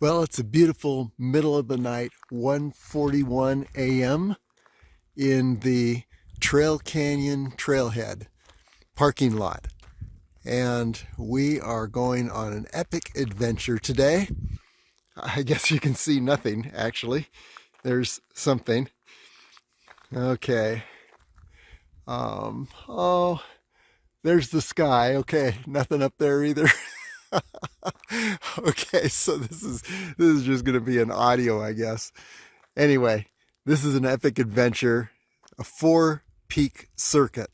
Well, it's a beautiful middle of the night, 1:41 a.m. in the Trail Canyon Trailhead parking lot. And we are going on an epic adventure today. I guess you can see nothing, actually. There's something. Okay. Oh, there's the sky. Okay, nothing up there either. Okay, so this is just going to be an audio, I guess. Anyway, this is an epic adventure, a 4-peak circuit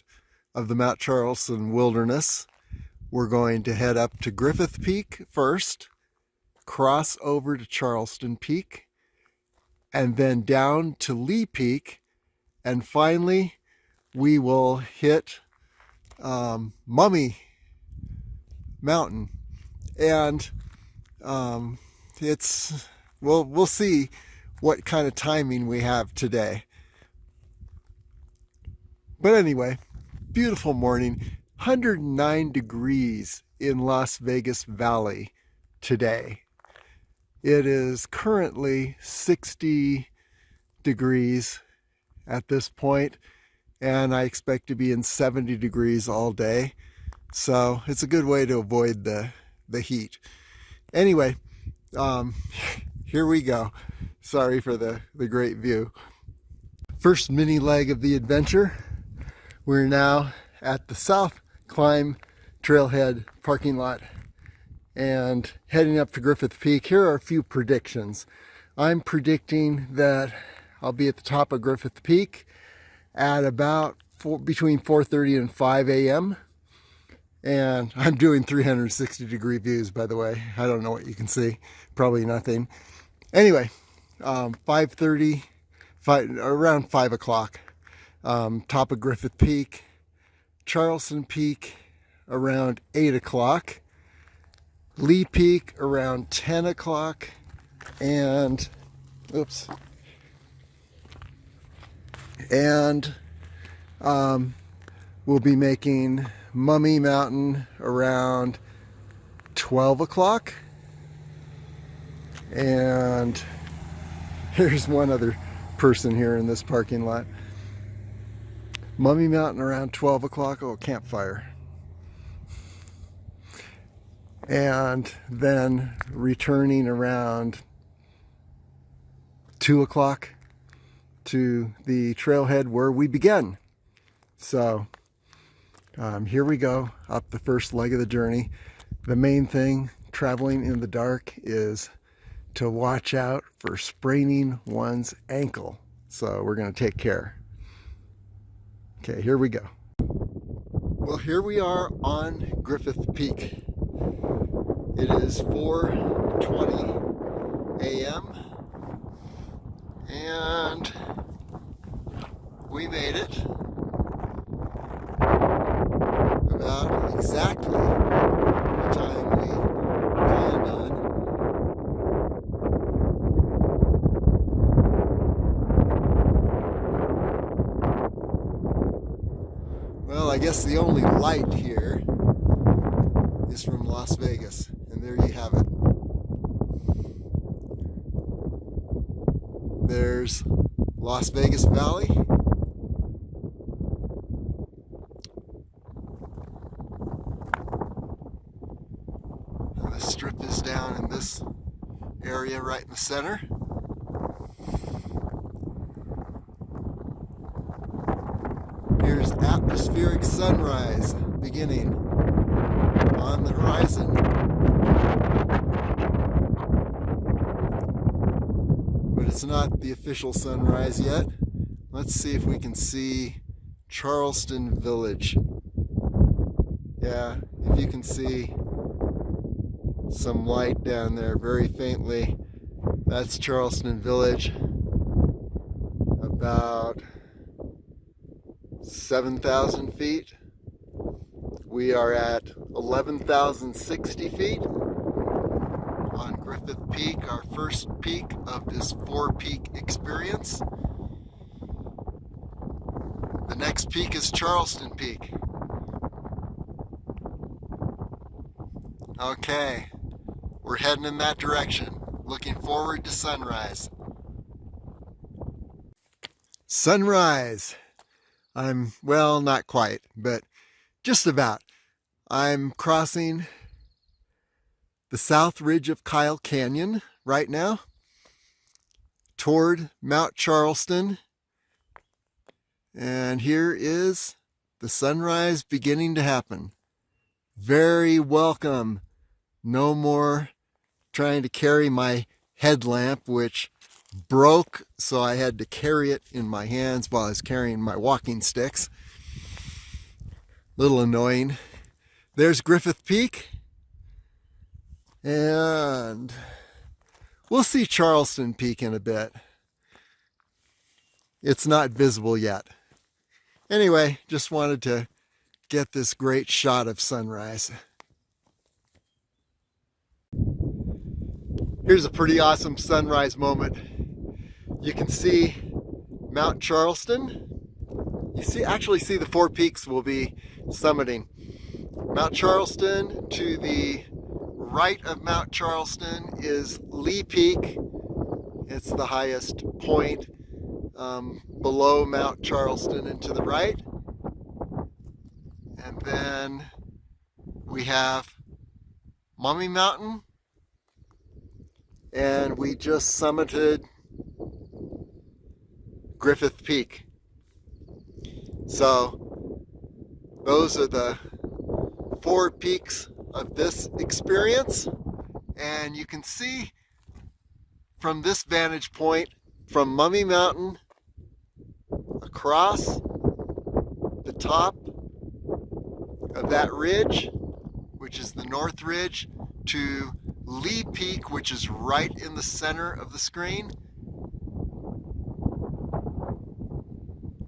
of the Mount Charleston wilderness. We're going to head up to Griffith Peak first, cross over to Charleston Peak, and then down to Lee Peak, and finally we will hit Mummy Mountain. And we'll see what kind of timing we have today. But anyway, beautiful morning, 109 degrees in Las Vegas Valley today. It is currently 60 degrees at this point, and I expect to be in 70 degrees all day. So it's a good way to avoid the heat. Anyway, here we go. Sorry for the great view. First mini leg of the adventure. We're now at the South Climb Trailhead parking lot and heading up to Griffith Peak. Here are a few predictions. I'm predicting that I'll be at the top of Griffith Peak at about between 4:30 and 5 a.m. And I'm doing 360 degree views, by the way. I don't know what you can see. Probably nothing. Anyway, 5:30, around 5 o'clock. Top of Griffith Peak. Charleston Peak around 8 o'clock. Lee Peak around 10 o'clock. And, oops. And we'll be making Mummy Mountain around 12 o'clock. And here's one other person here in this parking lot. Mummy Mountain around 12 o'clock. Oh, campfire. And then returning around 2 o'clock to the trailhead where we began. So here we go, up the first leg of the journey. The main thing traveling in the dark is to watch out for spraining one's ankle. So we're going to take care. Okay, here we go. Well, here we are on Griffith Peak. It is 4:20 a.m. and we made it about exactly the time we planned on. Well, I guess the only light here is from Las Vegas, and there you have it. There's Las Vegas Valley. And the strip is down in this area right in the center. Here's atmospheric sunrise beginning on the horizon. But it's not the official sunrise yet. Let's see if we can see Charleston Village. Yeah, if you can see some light down there very faintly, that's Charleston Village. About 7,000 feet. We are at 11,060 feet on Griffith Peak, our first peak of this 4-peak experience. The next peak is Charleston Peak. Okay, we're heading in that direction. Looking forward to sunrise. Sunrise. Well, not quite, but just about. I'm crossing the south ridge of Kyle Canyon right now toward Mount Charleston. And here is the sunrise beginning to happen. Very welcome. No more trying to carry my headlamp, which broke, so I had to carry it in my hands while I was carrying my walking sticks. Little annoying. There's Griffith Peak. And we'll see Charleston Peak in a bit. It's not visible yet. Anyway, just wanted to get this great shot of sunrise. Here's a pretty awesome sunrise moment. You can see Mount Charleston. You actually see the four peaks we'll be summiting. Mount Charleston. To the right of Mount Charleston is Lee Peak. It's the highest point below Mount Charleston and to the right. And then we have Mummy Mountain. And we just summited Griffith Peak. So those are the four peaks of this experience. And you can see from this vantage point, from Mummy Mountain across the top of that ridge, which is the North Ridge, to Lee Peak, which is right in the center of the screen.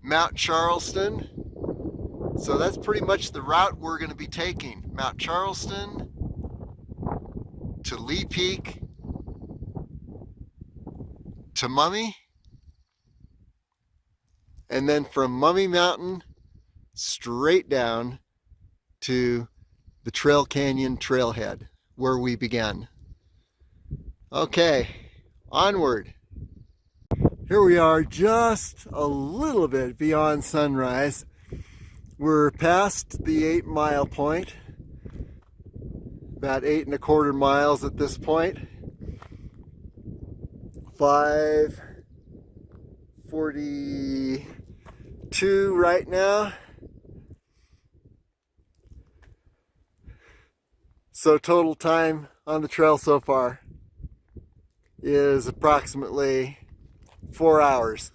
Mount Charleston. So that's pretty much the route we're going to be taking. Mount Charleston to Lee Peak to Mummy. And then from Mummy Mountain straight down to the Trail Canyon trailhead, where we began. Okay, onward. Here we are, just a little bit beyond sunrise. We're past the 8 mile point, about 8 1/4 miles at this point. 5:42 right now. So total time on the trail so far is approximately 4 hours.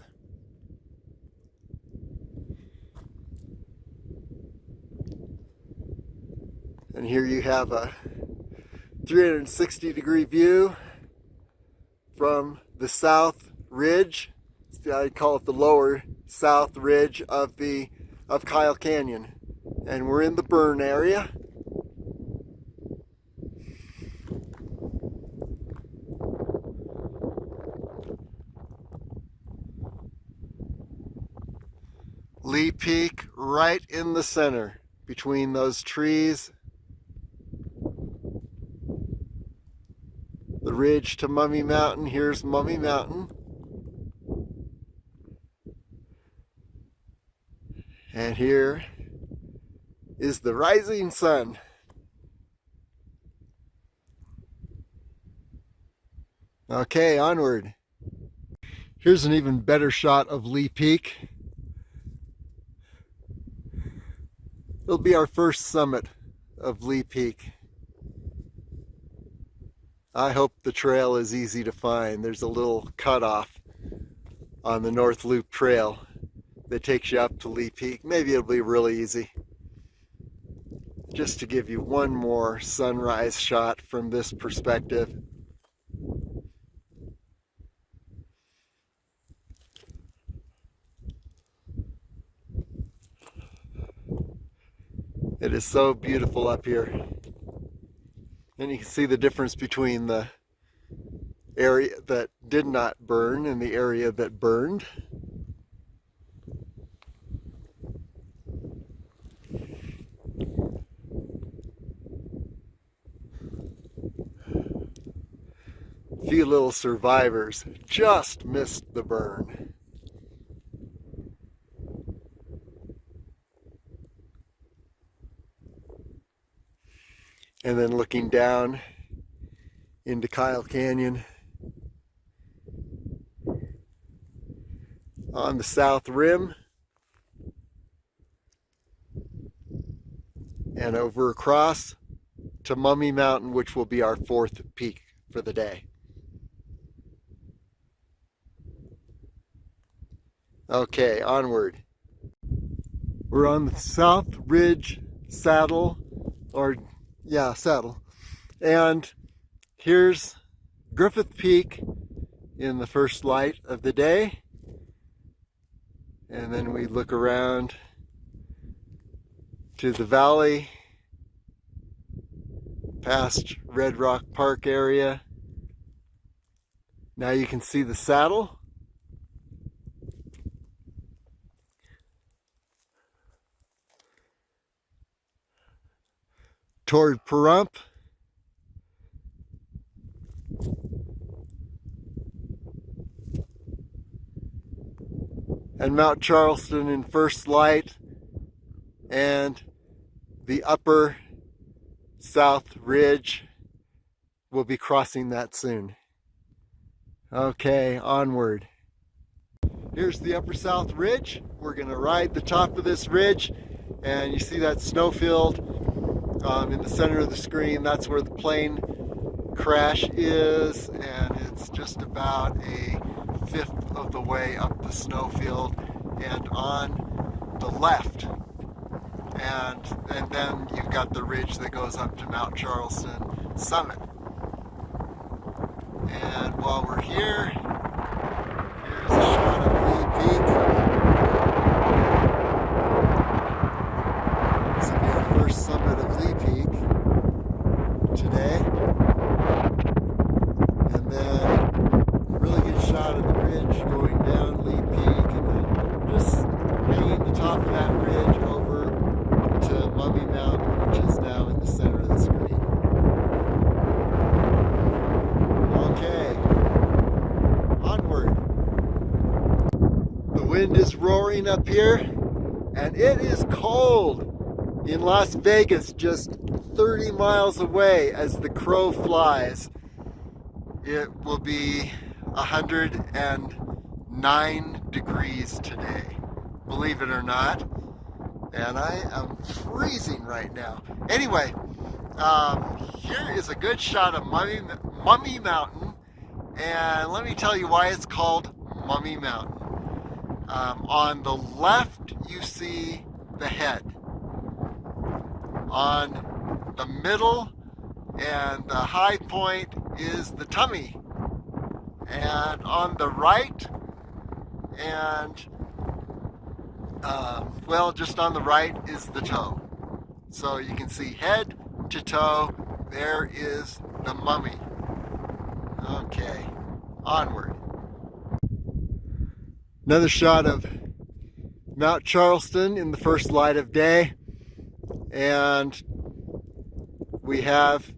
And here you have a 360-degree view from the south ridge. I call it the lower south ridge of Kyle Canyon. And we're in the burn area. Lee Peak right in the center between those trees. The ridge to Mummy Mountain. Here's Mummy Mountain. And here is the rising sun. Okay, onward. Here's an even better shot of Lee Peak. It'll be our first summit of Lee Peak. I hope the trail is easy to find. There's a little cutoff on the North Loop Trail that takes you up to Lee Peak. Maybe it'll be really easy. Just to give you one more sunrise shot from this perspective. It is so beautiful up here. And you can see the difference between the area that did not burn and the area that burned. Few little survivors just missed the burn. And then looking down into Kyle Canyon on the south rim and over across to Mummy Mountain, which will be our fourth peak for the day. Okay, onward. We're on the South Ridge Saddle, saddle. And here's Griffith Peak in the first light of the day. And then we look around to the valley, past Red Rock Park area. Now you can see the saddle. Toward Pahrump. And Mount Charleston in first light, and the upper South Ridge will be crossing that soon. Okay, onward. Here's the upper South Ridge. We're going to ride the top of this ridge, and you see that snowfield in the center of the screen. That's where the plane crash is, and it's just about a fifth of the way up the snowfield and on the left. And then you've got the ridge that goes up to Mount Charleston summit. And while we're here, here's a shot of Lee Peak. This will be our first summit of Lee Peak today. And then a really good shot of the ridge going down Lee Peak, and then just hanging the top of that ridge over to Mummy Mountain, which is now in the center of the screen. Okay, onward. The wind is roaring up here, and it is cold in Las Vegas, just 30 miles away as the crow flies. It will be 109 degrees today, believe it or not. And I am freezing right now. Anyway, here is a good shot of Mummy Mountain. And let me tell you why it's called Mummy Mountain. On the left, you see the head. On the middle and the high point is the tummy. And on the right, and just on the right is the toe. So you can see head to toe, there is the mummy. Okay, onward. Another shot of Mount Charleston in the first light of day. And we have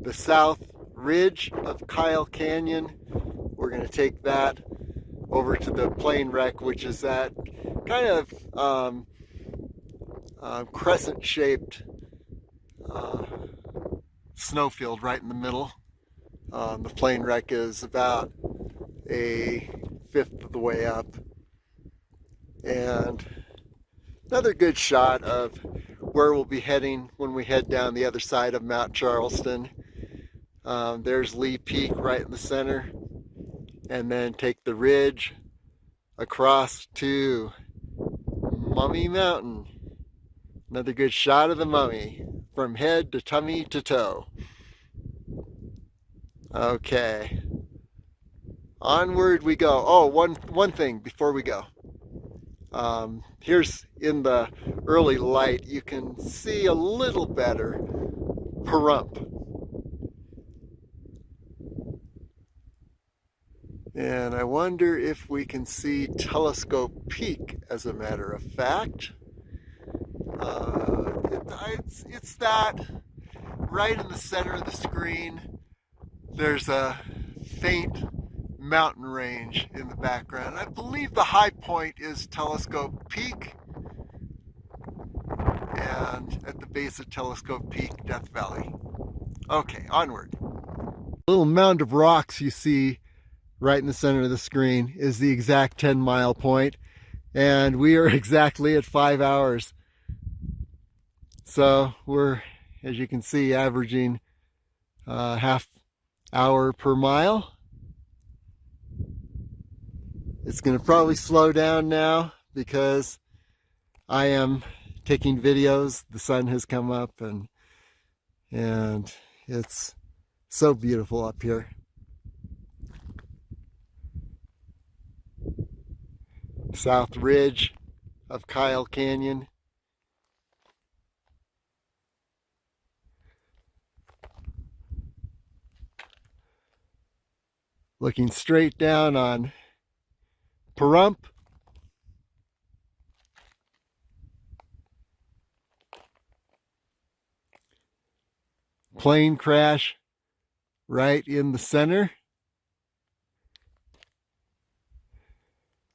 the south ridge of Kyle Canyon. We're going to take that over to the plane wreck, which is that kind of crescent-shaped snowfield right in the middle. The plane wreck is about a fifth of the way up. And another good shot of where we'll be heading when we head down the other side of Mount Charleston. There's Lee Peak right in the center. And then take the ridge across to Mummy Mountain. Another good shot of the mummy from head to tummy to toe. Okay. Onward we go. Oh, one thing before we go. Here's in the early light, you can see a little better Pahrump. And I wonder if we can see Telescope Peak, as a matter of fact. It's that right in the center of the screen. There's a faint mountain range in the background. I believe the high point is Telescope Peak, and at the base of Telescope Peak, Death Valley. Okay, onward. The little mound of rocks you see right in the center of the screen is the exact 10-mile point, and we are exactly at 5 hours. So we're, as you can see, averaging half hour per mile. It's going to probably slow down now because I am taking videos. The sun has come up, and it's so beautiful up here. South ridge of Kyle Canyon. Looking straight down on Pahrump. Plane crash right in the center.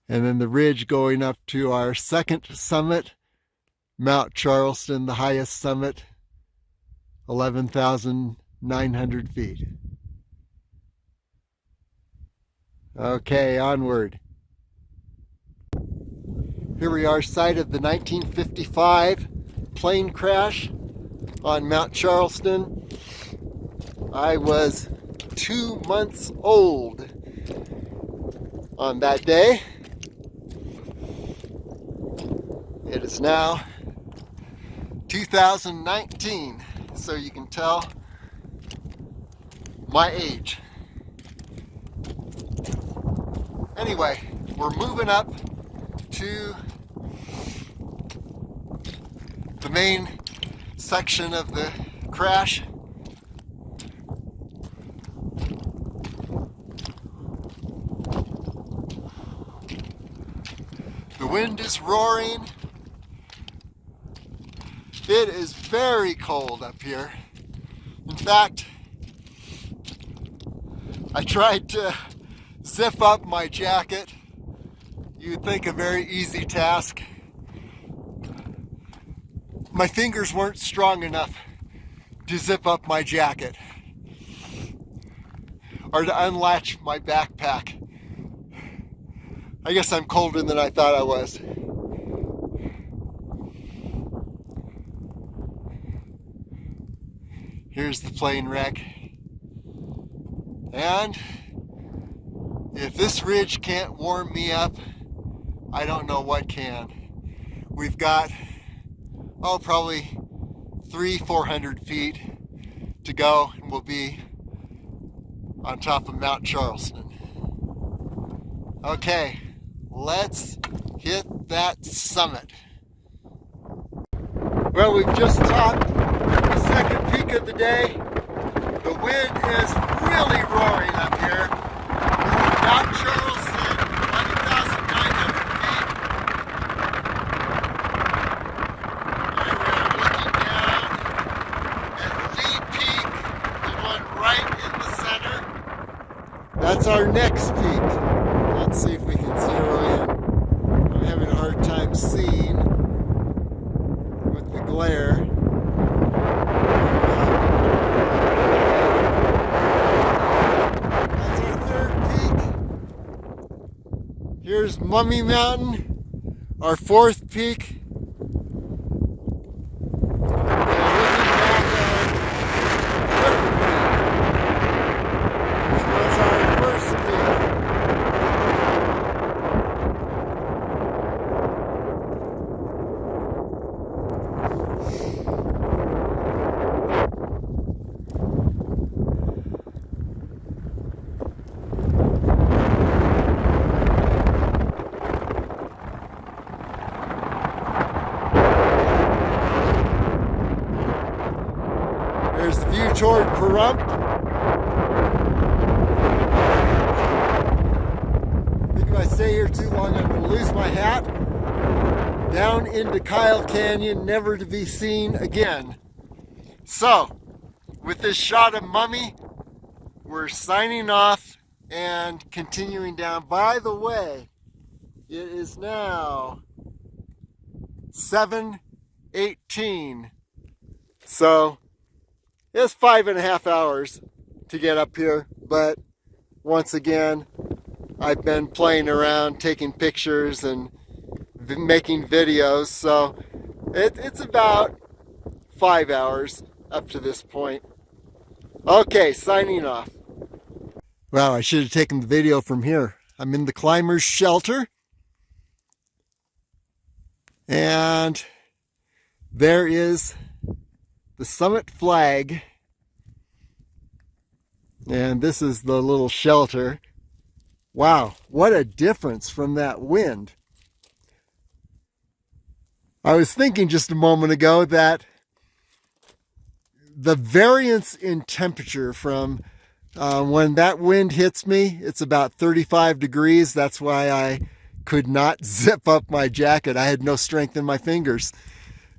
And then the ridge going up to our second summit, Mount Charleston, the highest summit, 11,900 feet. Okay, onward. Here we are, site of the 1955 plane crash on Mount Charleston. I was 2 months old on that day. It is now 2019, so you can tell my age. Anyway, we're moving up to the main section of the crash. The wind is roaring. It is very cold up here. In fact, I tried to zip up my jacket. You'd think a very easy task. My fingers weren't strong enough to zip up my jacket or to unlatch my backpack. I guess I'm colder than I thought I was. Here's the plane wreck. And if this ridge can't warm me up, I don't know what can. We've got, probably 300-400 feet to go, and we'll be on top of Mount Charleston. Okay, let's hit that summit. Well, we've just topped the second peak of the day. The wind is really roaring up here. Mount Charleston, 11,900 feet. And we're looking down at the peak, the one right in the center. That's our next peak. Let's see if we can zero in. I'm having a hard time seeing with the glare. Here's Mummy Mountain, our fourth peak. Which was our first peak. There's the view toward Pahrump. I think if I stay here too long, I'm going to lose my hat. Down into Kyle Canyon, never to be seen again. So, with this shot of Mummy, we're signing off and continuing down. By the way, it is now 7:18. So it's 5.5 hours to get up here, but once again, I've been playing around, taking pictures and making videos, so it's about 5 hours up to this point. Okay, signing off. Wow, I should have taken the video from here. I'm in the climber's shelter, and there is the summit flag, and this is the little shelter. Wow, what a difference from that wind. I was thinking just a moment ago that the variance in temperature from when that wind hits me, it's about 35 degrees. That's why I could not zip up my jacket. I had no strength in my fingers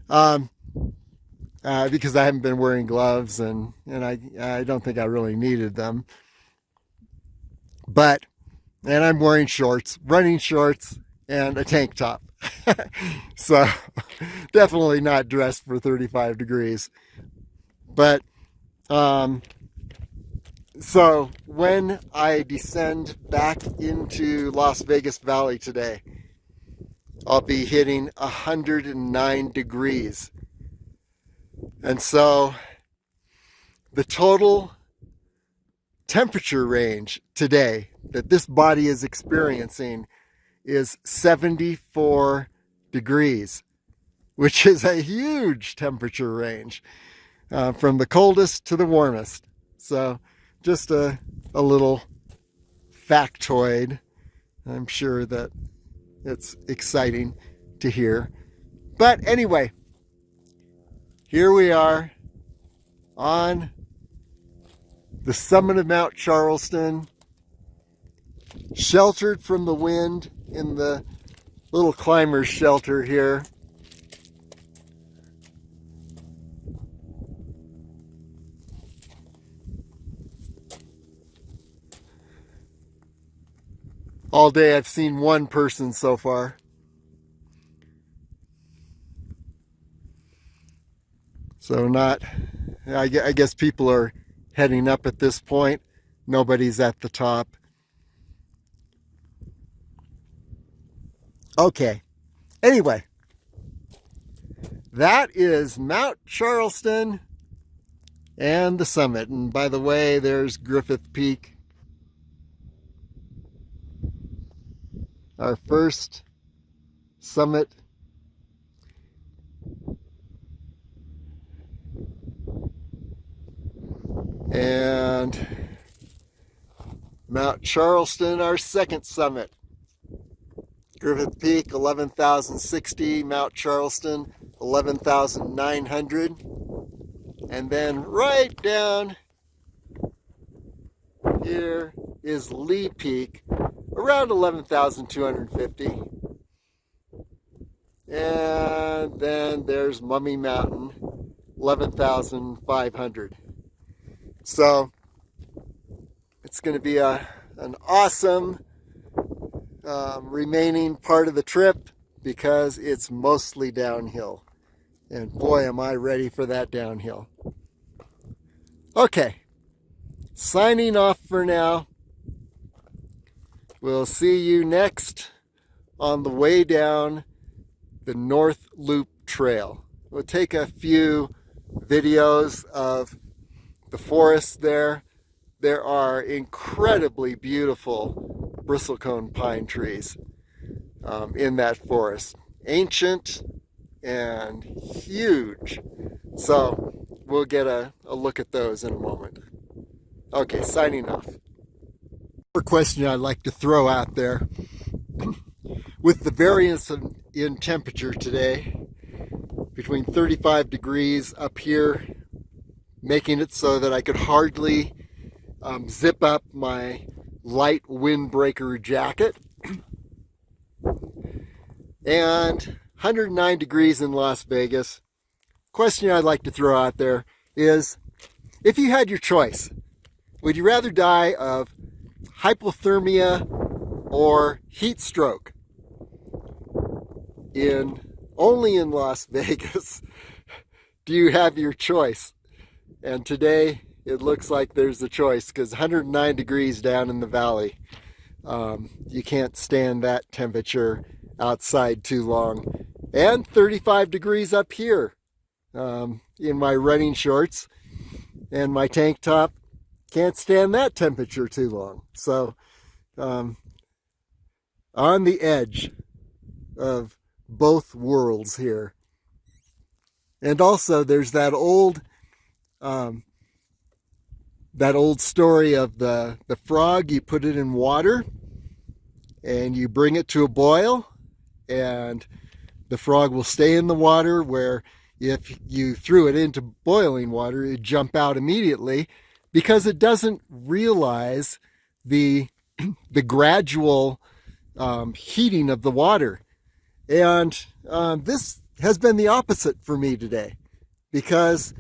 because I haven't been wearing gloves, and I don't think I really needed them. And I'm wearing shorts, running shorts, and a tank top. So definitely not dressed for 35 degrees. But so when I descend back into Las Vegas Valley today, I'll be hitting 109 degrees. And so the total temperature range today that this body is experiencing is 74 degrees, which is a huge temperature range from the coldest to the warmest. So just a little factoid. I'm sure that it's exciting to hear. But anyway, here we are on the summit of Mount Charleston, sheltered from the wind in the little climber's shelter here. All day I've seen one person so far. So I guess people are heading up at this point. Nobody's at the top. Okay. Anyway, that is Mount Charleston and the summit. And by the way, there's Griffith Peak. Our first summit. And Mount Charleston, our second summit. Griffith Peak, 11,060. Mount Charleston, 11,900. And then right down here is Lee Peak, around 11,250. And then there's Mummy Mountain, 11,500. So it's going to be an awesome remaining part of the trip because it's mostly downhill. And boy, am I ready for that downhill. Okay, signing off for now. We'll see you next on the way down the North Loop Trail. We'll take a few videos of the forest there. There are incredibly beautiful bristlecone pine trees in that forest. Ancient and huge. So we'll get a look at those in a moment. Okay, signing off. A question I'd like to throw out there. With the variance in temperature today, between 35 degrees up here, making it so that I could hardly zip up my light windbreaker jacket, and 109 degrees in Las Vegas. Question I'd like to throw out there is, if you had your choice, would you rather die of hypothermia or heat stroke. Only in Las Vegas do you have your choice. And today it looks like there's a choice because 109 degrees down in the valley. You can't stand that temperature outside too long. And 35 degrees up here in my running shorts and my tank top. Can't stand that temperature too long. So on the edge of both worlds here. And also there's that old story of the frog. You put it in water and you bring it to a boil, and the frog will stay in the water, where if you threw it into boiling water, it'd jump out immediately because it doesn't realize the gradual heating of the water. And this has been the opposite for me today, because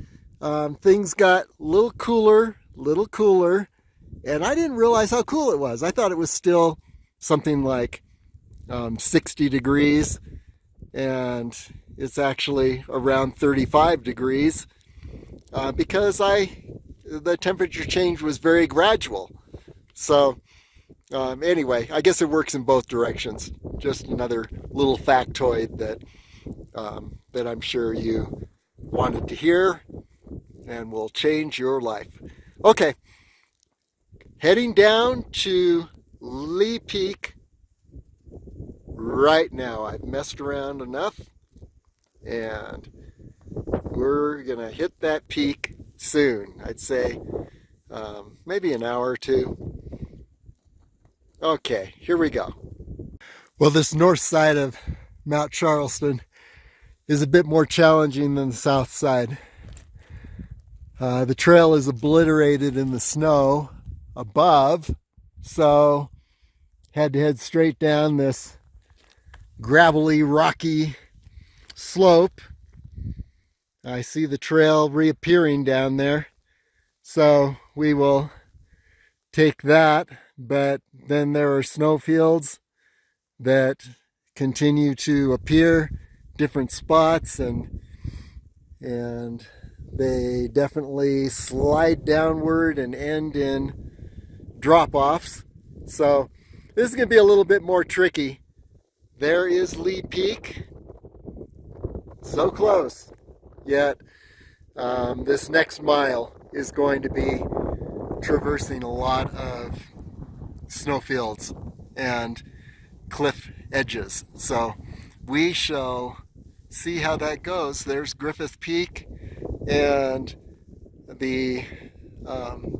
things got a little cooler, and I didn't realize how cool it was. I thought it was still something like 60 degrees, and it's actually around 35 degrees because the temperature change was very gradual. So anyway, I guess it works in both directions. Just another little factoid that I'm sure you wanted to hear and will change your life. Okay, heading down to Lee Peak right now. I've messed around enough, and we're gonna hit that peak soon. I'd say maybe an hour or two. Okay, here we go. Well, this north side of Mount Charleston is a bit more challenging than the south side. The trail is obliterated in the snow above, so had to head straight down this gravelly, rocky slope. I see the trail reappearing down there, so we will take that. But then there are snowfields that continue to appear, different spots, and they definitely slide downward and end in drop-offs. So this is going to be a little bit more tricky. There is Lee Peak. So close. Yet this next mile is going to be traversing a lot of snowfields and cliff edges. So we shall see how that goes. There's Griffith Peak and the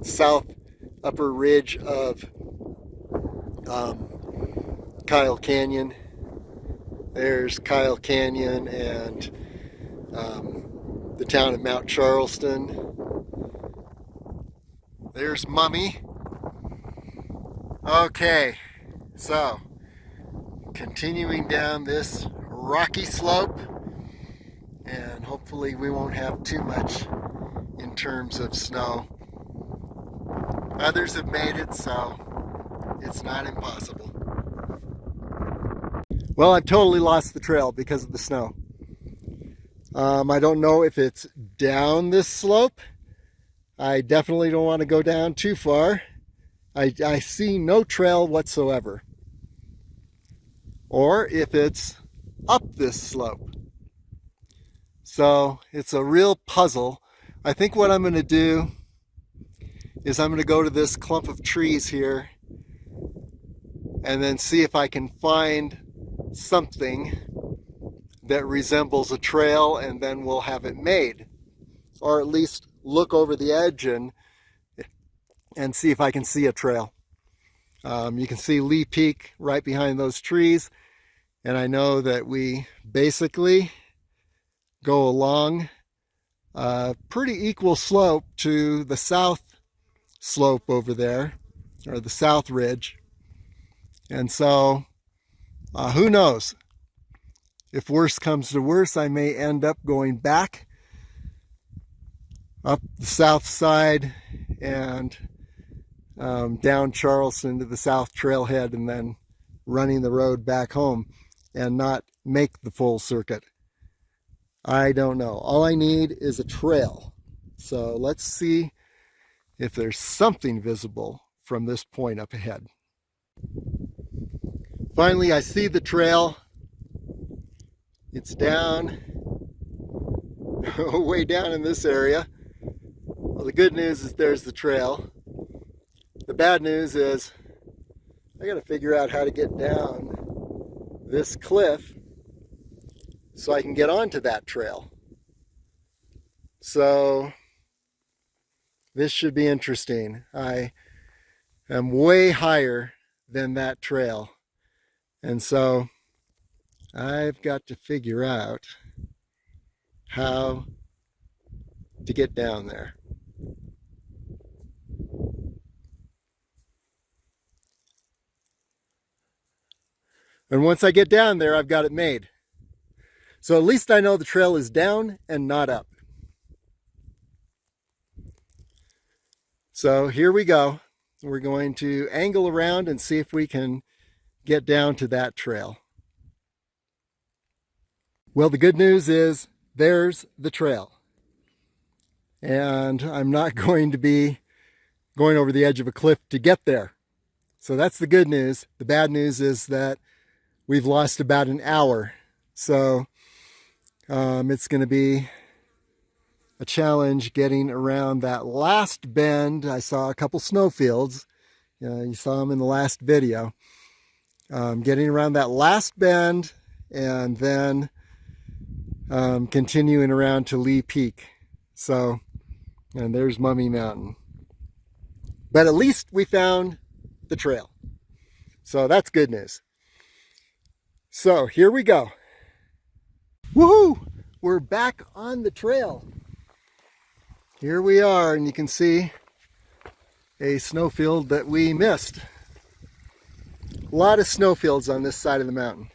south upper ridge of Kyle Canyon. There's Kyle Canyon and the town of Mount Charleston. There's Mummy. Okay, so continuing down this rocky slope, and hopefully we won't have too much in terms of snow. Others have made it, so it's not impossible. Well, I've totally lost the trail because of the snow. I don't know if it's down this slope. I definitely don't want to go down too far. I see no trail whatsoever. Or if it's up this slope. So it's a real puzzle. I think what I'm going to do is I'm going to go to this clump of trees here and then see if I can find something that resembles a trail, and then we'll have it made. Or at least look over the edge and see if I can see a trail. You can see Lee Peak right behind those trees, and I know that we basically go along a pretty equal slope to the south slope over there, or the south ridge. And so who knows? If worse comes to worse, I may end up going back up the south side and down Charleston to the south trailhead and then running the road back home and not make the full circuit. I don't know. All I need is a trail. So let's see if there's something visible from this point up ahead. Finally, I see the trail. It's down, way down in this area. Well, the good news is there's the trail. The bad news is I got to figure out how to get down this cliff so I can get onto that trail. So this should be interesting. I am way higher than that trail. And so I've got to figure out how to get down there. And once I get down there, I've got it made. So at least I know the trail is down and not up. So here we go. We're going to angle around and see if we can get down to that trail. Well, the good news is there's the trail. And I'm not going to be going over the edge of a cliff to get there. So that's the good news. The bad news is that we've lost about an hour. So it's going to be a challenge getting around that last bend. I saw a couple snowfields. You saw them in the last video. Getting around that last bend and then continuing around to Lee Peak. So, and there's Mummy Mountain. But at least we found the trail. So that's good news. So here we go. Woohoo! We're back on the trail. Here we are, and you can see a snowfield that we missed. A lot of snowfields on this side of the mountain.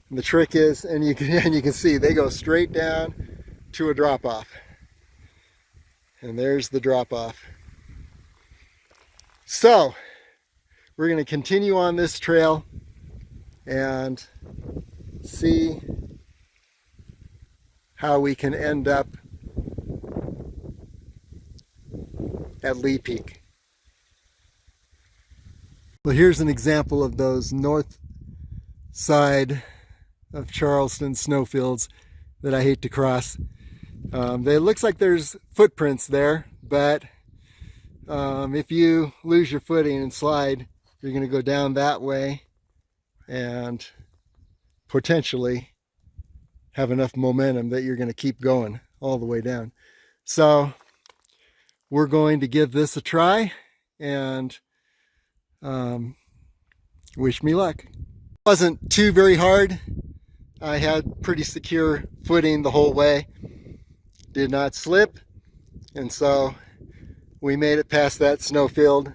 And the trick is, and you can see, they go straight down to a drop-off. And there's the drop-off. So, we're going to continue on this trail and see how we can end up at Lee Peak. Well, here's an example of those north side of Charleston snowfields that I hate to cross. It looks like there's footprints there, but if you lose your footing and slide, you're going to go down that way and potentially have enough momentum that you're going to keep going all the way down. So we're going to give this a try and wish me luck. It wasn't too very hard. I had pretty secure footing the whole way. Did not slip. And so we made it past that snowfield.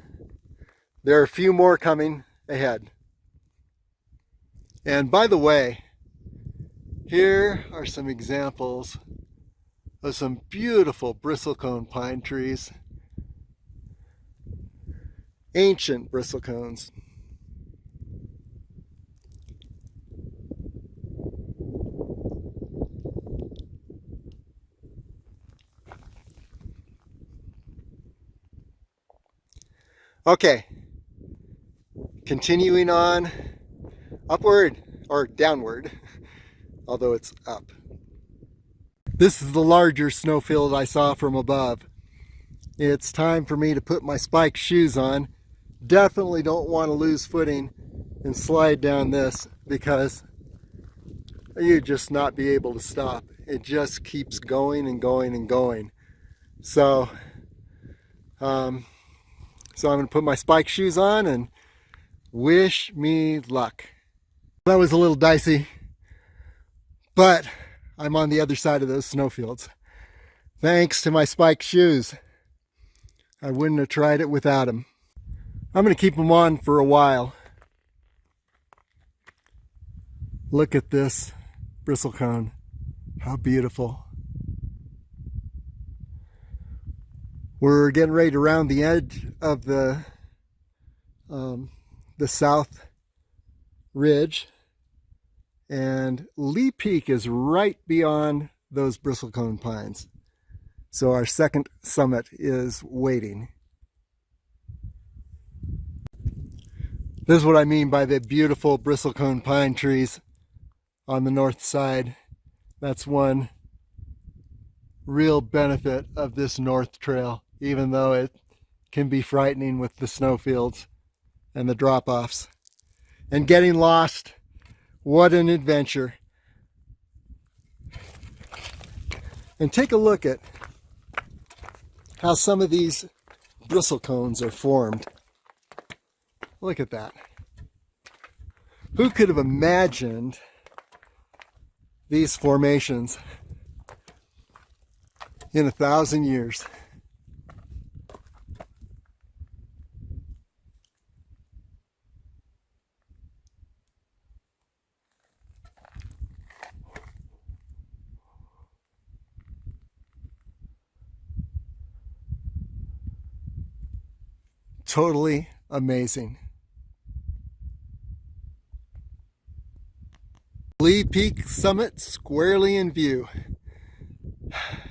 There are a few more coming ahead. And by the way, here are some examples of some beautiful bristlecone pine trees. Ancient bristlecones. Okay, continuing on upward or downward, although it's up. This is the larger snowfield I saw from above. It's time for me to put my spiked shoes on. Definitely don't want to lose footing and slide down this because you just not be able to stop. It just keeps going and going and going. So I'm going to put my spike shoes on and wish me luck. That was a little dicey, but I'm on the other side of those snowfields. Thanks to my spike shoes. I wouldn't have tried it without them. I'm going to keep them on for a while. Look at this bristlecone. How beautiful. We're getting ready to round the edge of the south ridge, and Lee Peak is right beyond those bristlecone pines. So our second summit is waiting. This is what I mean by the beautiful bristlecone pine trees on the north side. That's one real benefit of this north trail, even though it can be frightening with the snowfields and the drop-offs. And getting lost, what an adventure. And take a look at how some of these bristlecones are formed. Look at that. Who could have imagined these formations in 1,000 years? Totally amazing. Lee Peak summit squarely in view.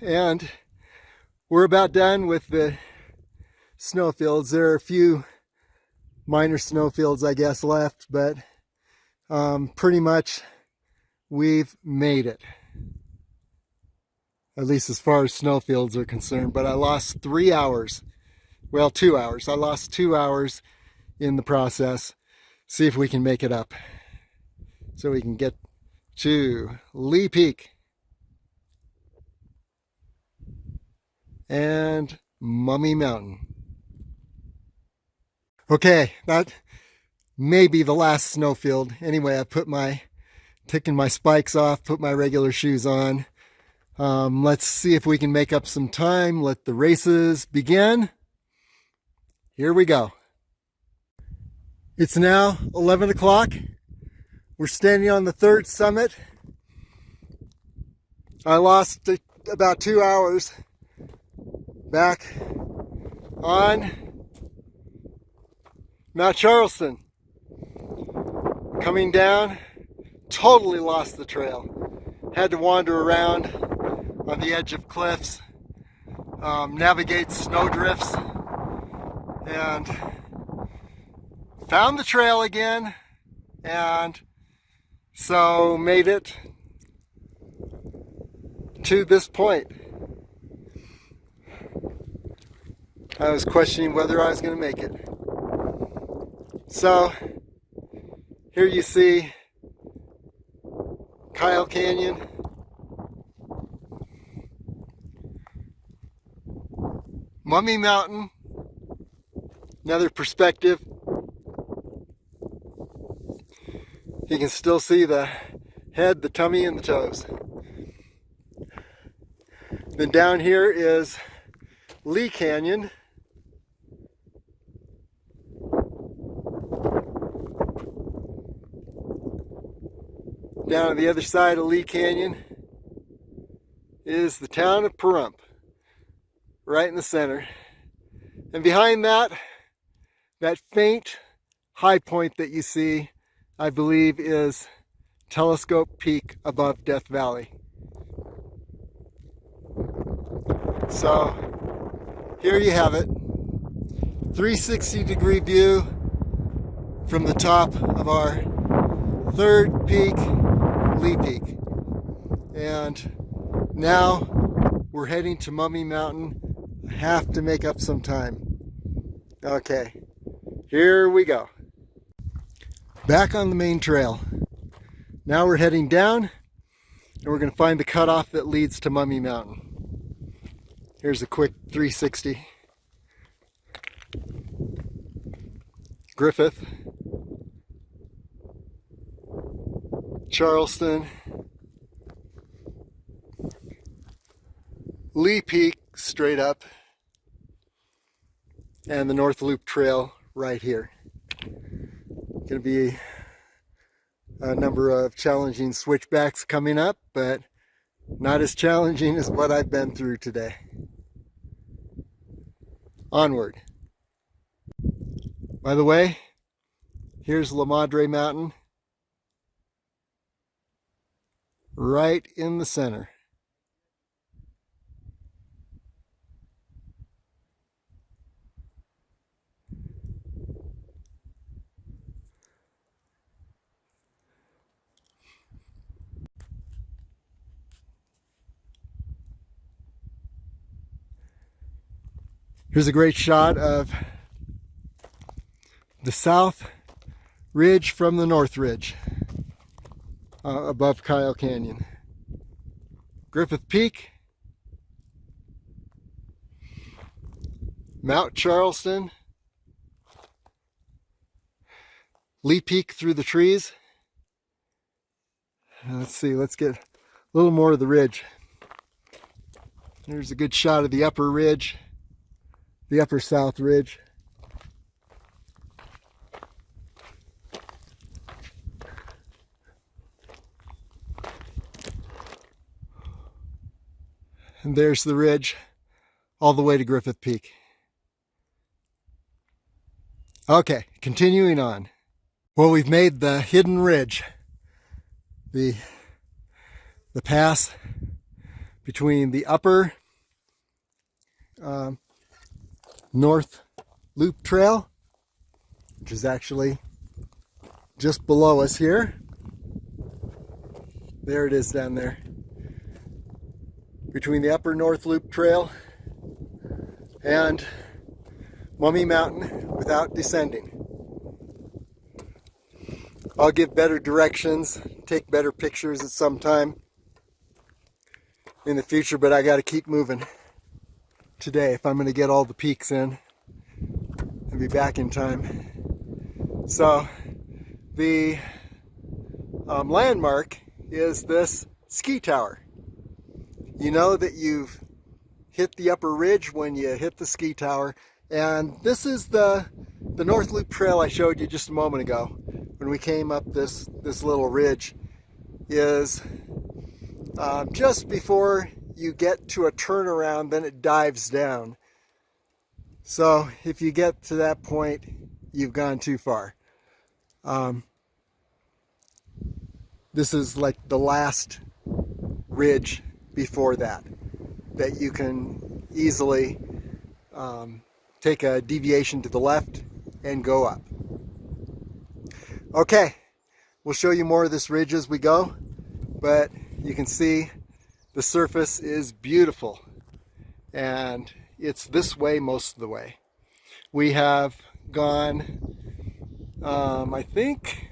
And we're about done with the snowfields. There are a few minor snowfields, I guess, left, but pretty much we've made it. At least as far as snowfields are concerned. But I lost 3 hours. Well, 2 hours. I lost 2 hours in the process. See if we can make it up, so we can get to Lee Peak and Mummy Mountain. Okay, that may be the last snowfield. Anyway, I taken my spikes off, put my regular shoes on. Let's see if we can make up some time. Let the races begin. Here we go. It's now 11 o'clock. We're standing on the third summit. I lost about 2 hours back on Mount Charleston. Coming down, totally lost the trail. Had to wander around on the edge of cliffs, navigate snowdrifts, and found the trail again, and so made it to this point. I was questioning whether I was going to make it. So here you see Kyle Canyon, Mummy Mountain, another perspective. You can still see the head, the tummy, and the toes. Then down here is Lee Canyon. Down on the other side of Lee Canyon is the town of Pahrump, right in the center. And behind that, that faint high point that you see, I believe, is Telescope Peak above Death Valley. So here you have it, 360-degree view from the top of our third peak, Lee Peak. And now we're heading to Mummy Mountain. I have to make up some time. Okay, here we go. Back on the main trail. Now we're heading down, and we're going to find the cutoff that leads to Mummy Mountain. Here's a quick 360. Griffith, Charleston, Lee Peak straight up, and the North Loop Trail right here. Going to be a number of challenging switchbacks coming up, but not as challenging as what I've been through today. onward. By the way, here's La Madre Mountain, right in the center. Here's a great shot of the south ridge from the north ridge above Kyle Canyon. Griffith Peak, Mount Charleston, Lee Peak through the trees. Let's see, let's get a little more of the ridge. There's a good shot of the upper ridge, the upper south ridge. And there's the ridge all the way to Griffith Peak. Okay, continuing on. Well, we've made the hidden ridge, the pass between the upper North Loop Trail, which is actually just below us here. There it is down there. Between the upper North Loop Trail and Mummy Mountain without descending. I'll give better directions, take better pictures at some time in the future, but I got to keep moving today if I'm going to get all the peaks in and be back in time. So the landmark is this ski tower. You know that you've hit the upper ridge when you hit the ski tower, and this is the North Loop Trail I showed you just a moment ago when we came up this little ridge. Is just before you get to a turnaround, then it dives down. So if you get to that point, you've gone too far. This is like the last ridge before that you can easily take a deviation to the left and go up. Okay, we'll show you more of this ridge as we go, but you can see the surface is beautiful, and it's this way most of the way. We have gone, I think,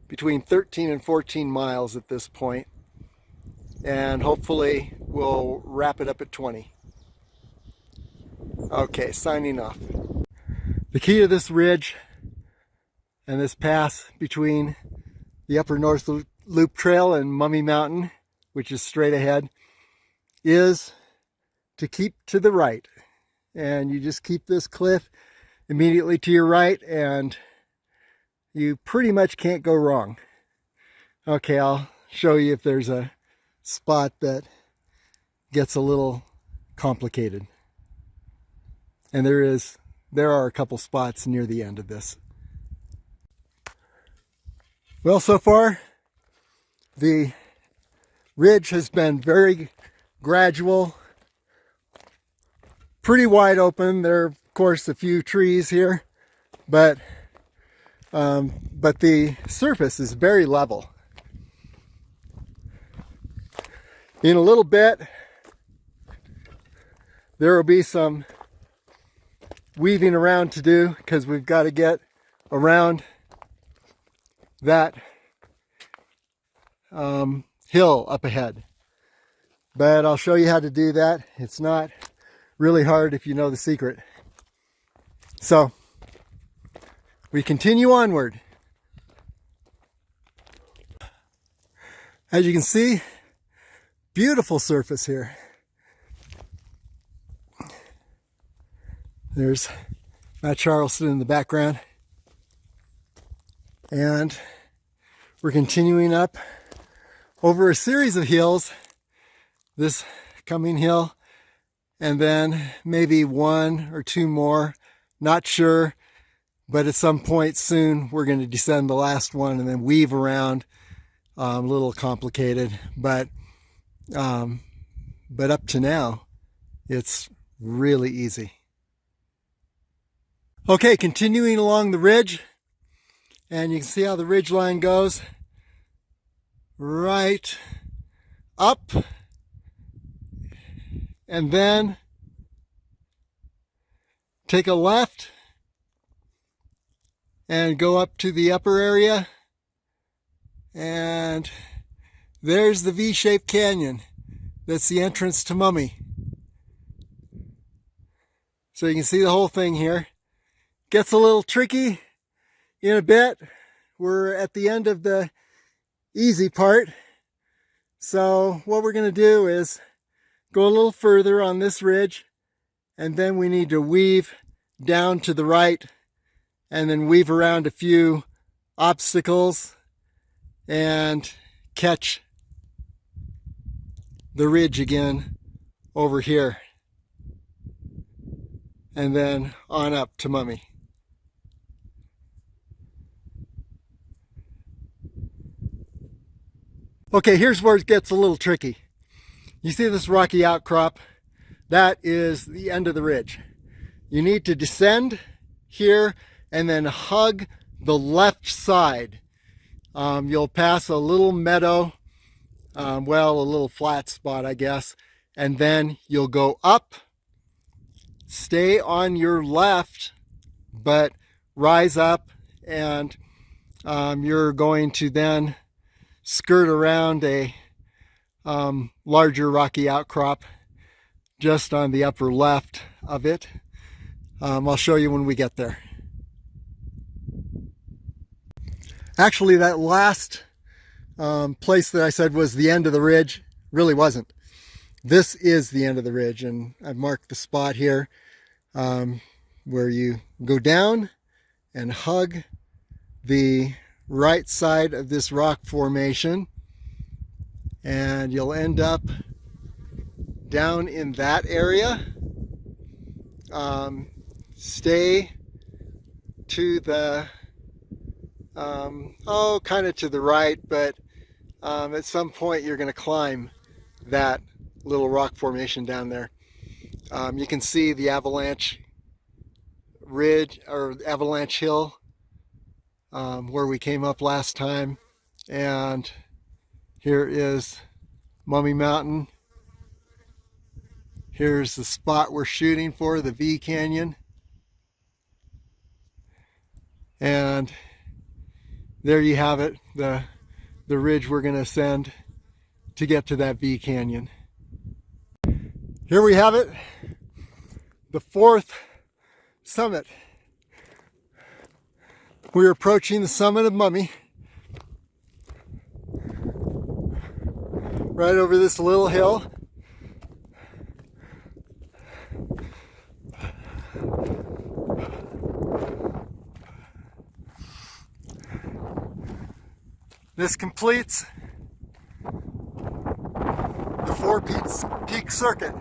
between 13 and 14 miles at this point, and hopefully we'll wrap it up at 20. Okay, signing off. The key to this ridge and this pass between the upper North Loop Trail and Mummy Mountain, which is straight ahead, is to keep to the right. And you just keep this cliff immediately to your right, and you pretty much can't go wrong. Okay, I'll show you if there's a spot that gets a little complicated. And there are a couple spots near the end of this. Well, so far the ridge has been very gradual, pretty wide open. There are, of course, a few trees here, but the surface is very level. In a little bit, there will be some weaving around to do because we've got to get around that hill up ahead. But I'll show you how to do that. It's not really hard if you know the secret. So we continue onward. As you can see, beautiful surface here. There's Mount Charleston in the background. And we're continuing up over a series of hills. This coming hill and then maybe one or two more, not sure, but at some point soon we're going to descend the last one and then weave around. A little complicated, but up to now it's really easy. Okay, continuing along the ridge, and you can see how the ridge line goes right up, and then take a left and go up to the upper area, and there's the V-shaped canyon. That's the entrance to Mummy. So you can see the whole thing here. Gets a little tricky in a bit. We're at the end of the easy part. So what we're going to do is go a little further on this ridge, and then we need to weave down to the right and then weave around a few obstacles and catch the ridge again over here, and then on up to Mummy. Okay, here's where it gets a little tricky. You see this rocky outcrop? That is the end of the ridge. You need to descend here and then hug the left side. You'll pass a little meadow, well, a little flat spot, I guess, and then you'll go up, stay on your left, but rise up, and you're going to then skirt around a larger rocky outcrop just on the upper left of it. I'll show you when we get there. Actually, that last place that I said was the end of the ridge really wasn't. This is the end of the ridge, and I've marked the spot here where you go down and hug the right side of this rock formation, and you'll end up down in that area. Stay to the kind of to the right, but at some point you're going to climb that little rock formation down there. You can see the avalanche ridge or avalanche hill where we came up last time, and here is Mummy Mountain. Here's the spot we're shooting for, the V Canyon, and there you have it, the ridge we're going to ascend to get to that V Canyon. Here we have it, the fourth summit. We're approaching the summit of Mummy. Right over this little hill. This completes the four-peak circuit.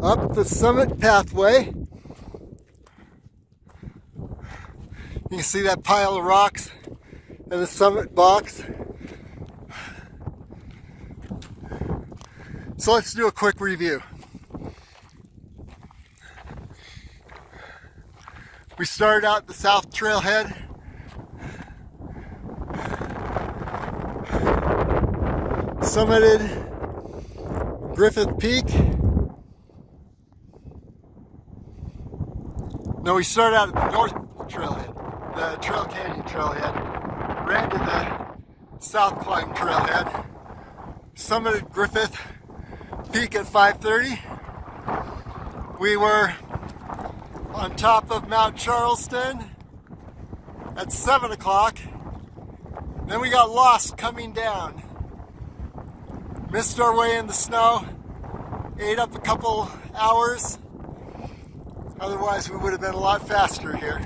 Up the summit pathway. You can see that pile of rocks and the summit box. So let's do a quick review. We started out the south trailhead. Summited Griffith Peak. No, we started out at the north trailhead, the Trail Canyon trailhead, ran to the south climb trailhead, Summited Griffith Peak at 5:30. We were on top of Mount Charleston at 7 o'clock. Then we got lost coming down. Missed our way in the snow. Ate up a couple hours. Otherwise we would have been a lot faster here.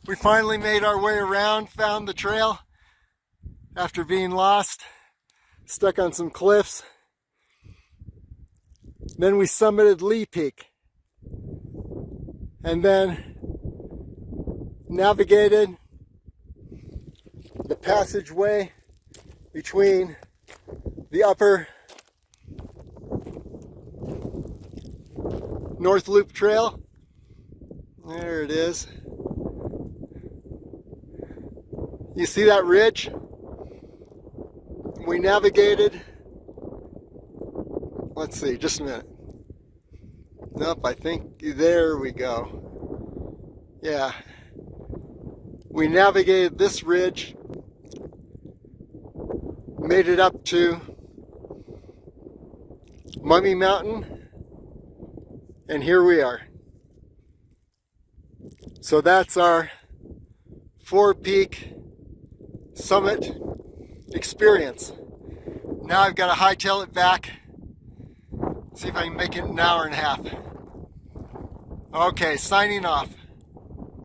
We finally made our way around, found the trail after being lost, stuck on some cliffs. Then we summited Lee Peak and then navigated the passageway between the upper North Loop Trail. There it is. You see that ridge? We navigated, let's see, just a minute. Nope, I think, there we go. Yeah. We navigated this ridge, made it up to Mummy Mountain, and here we are. So that's our 4-peak summit experience. Now I've got to hightail it back, see if I can make it an hour and a half. Okay, signing off.